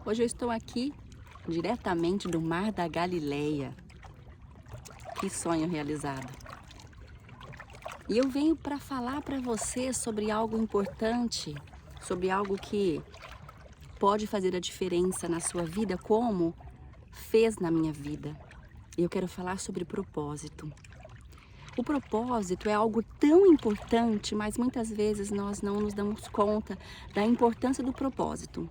Hoje eu estou aqui diretamente do Mar da Galileia. Que sonho realizado! E eu venho para falar para você sobre algo importante, sobre algo que pode fazer a diferença na sua vida, como fez na minha vida. Eu quero falar sobre propósito. O propósito é algo tão importante, mas muitas vezes nós não nos damos conta da importância do propósito.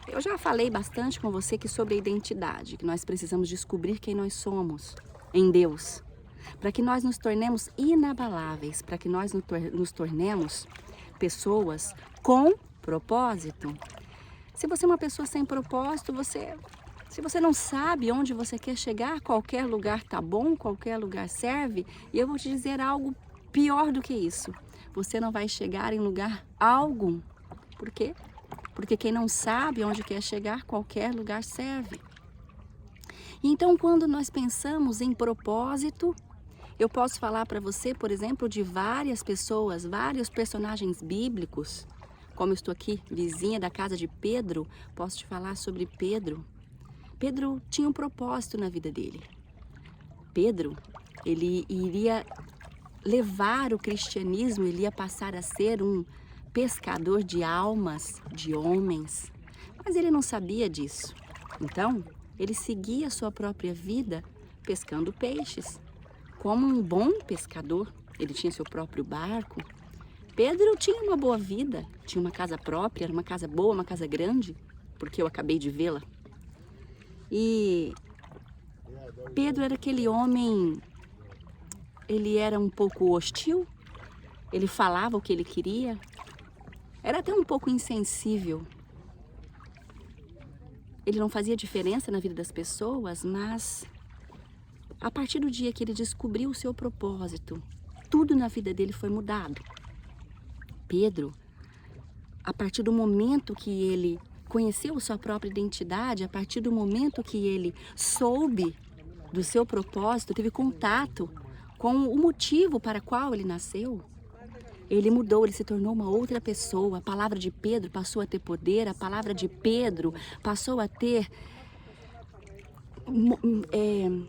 Eu já falei bastante com você sobre a identidade, que nós precisamos descobrir quem nós somos em Deus, para que nós nos tornemos inabaláveis, para que nós nos tornemos pessoas com propósito. Se você é uma pessoa sem propósito, se você não sabe onde você quer chegar, qualquer lugar tá bom, qualquer lugar serve, e eu vou te dizer algo pior do que isso. Você não vai chegar em lugar algum. Por quê? Porque quem não sabe onde quer chegar, qualquer lugar serve. Então, quando nós pensamos em propósito, eu posso falar para você, por exemplo, de várias pessoas, vários personagens bíblicos. Como eu estou aqui, vizinha da casa de Pedro, posso te falar sobre Pedro. Pedro tinha um propósito na vida dele. Pedro, ele iria levar o cristianismo, ele ia passar a ser um pescador de almas, de homens. Mas ele não sabia disso. Então, ele seguia a sua própria vida pescando peixes. Como um bom pescador, ele tinha seu próprio barco. Pedro tinha uma boa vida, tinha uma casa própria, era uma casa boa, uma casa grande, porque eu acabei de vê-la. E Pedro era aquele homem, ele era um pouco hostil, ele falava o que ele queria, era até um pouco insensível. Ele não fazia diferença na vida das pessoas, mas a partir do dia que ele descobriu o seu propósito, tudo na vida dele foi mudado. Pedro, a partir do momento que ele conheceu sua própria identidade, a partir do momento que ele soube do seu propósito, teve contato com o motivo para qual ele nasceu, ele mudou, ele se tornou uma outra pessoa. A palavra de Pedro passou a ter poder, a palavra de Pedro passou a ter...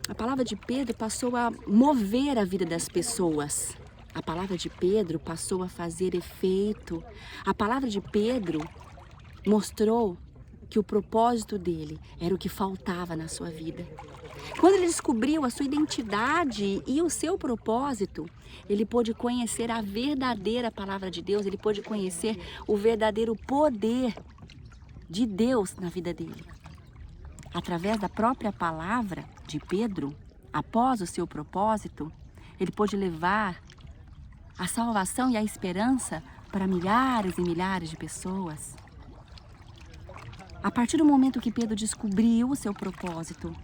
a palavra de Pedro passou a mover a vida das pessoas. A palavra de Pedro passou a fazer efeito. A palavra de Pedro mostrou que o propósito dele era o que faltava na sua vida. Quando ele descobriu a sua identidade e o seu propósito, ele pôde conhecer a verdadeira palavra de Deus, ele pôde conhecer o verdadeiro poder de Deus na vida dele. Através da própria palavra de Pedro, após o seu propósito, ele pôde levar a salvação e a esperança para milhares e milhares de pessoas. A partir do momento que Pedro descobriu o seu propósito,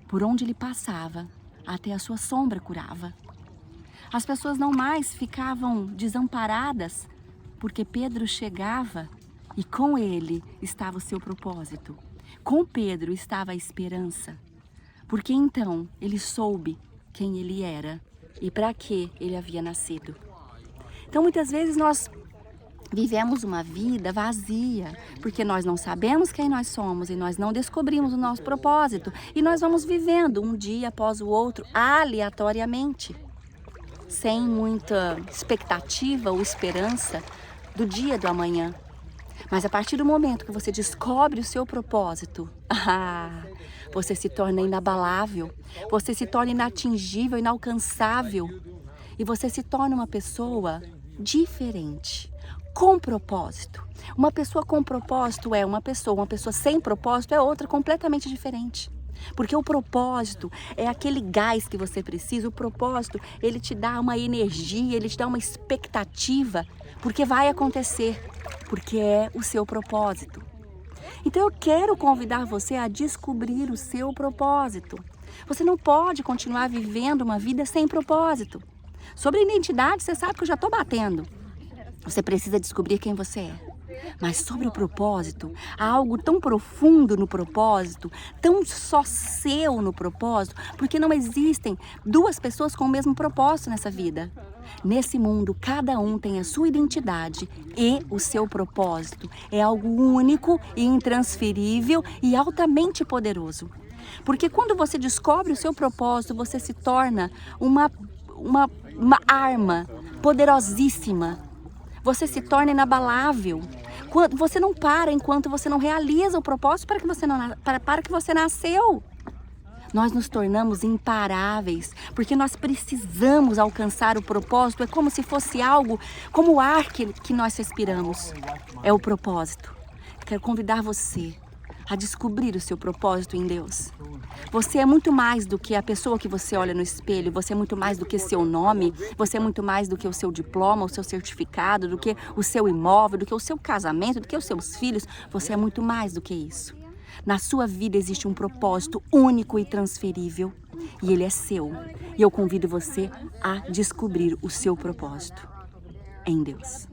por onde ele passava, até a sua sombra curava. As pessoas não mais ficavam desamparadas, porque Pedro chegava e com ele estava o seu propósito. Com Pedro estava a esperança, porque então ele soube quem ele era e para que ele havia nascido. Então muitas vezes nós vivemos uma vida vazia, porque nós não sabemos quem nós somos e nós não descobrimos o nosso propósito. E nós vamos vivendo um dia após o outro, aleatoriamente, sem muita expectativa ou esperança do dia do amanhã. Mas a partir do momento que você descobre o seu propósito, você se torna inabalável, você se torna inatingível, inalcançável. E você se torna uma pessoa diferente. Com propósito. Uma pessoa com propósito é uma pessoa sem propósito é outra completamente diferente. Porque o propósito é aquele gás que você precisa, o propósito, ele te dá uma energia, ele te dá uma expectativa, porque vai acontecer, porque é o seu propósito. Então eu quero convidar você a descobrir o seu propósito. Você não pode continuar vivendo uma vida sem propósito. Sobre a identidade, você sabe que eu já estou batendo. Você precisa descobrir quem você é. Mas sobre o propósito, há algo tão profundo no propósito, tão só seu no propósito, porque não existem duas pessoas com o mesmo propósito nessa vida. Nesse mundo, cada um tem a sua identidade e o seu propósito. É algo único e intransferível e altamente poderoso. Porque quando você descobre o seu propósito, você se torna uma arma poderosíssima. Você se torna inabalável. Você não para enquanto você não realiza o propósito para que você nasceu. Nós nos tornamos imparáveis, porque nós precisamos alcançar o propósito. É como se fosse algo, como o ar que nós respiramos. É o propósito. Quero convidar você a descobrir o seu propósito em Deus. Você é muito mais do que a pessoa que você olha no espelho, você é muito mais do que seu nome, você é muito mais do que o seu diploma, o seu certificado, do que o seu imóvel, do que o seu casamento, do que os seus filhos. Você é muito mais do que isso. Na sua vida existe um propósito único e transferível e ele é seu. E eu convido você a descobrir o seu propósito em Deus.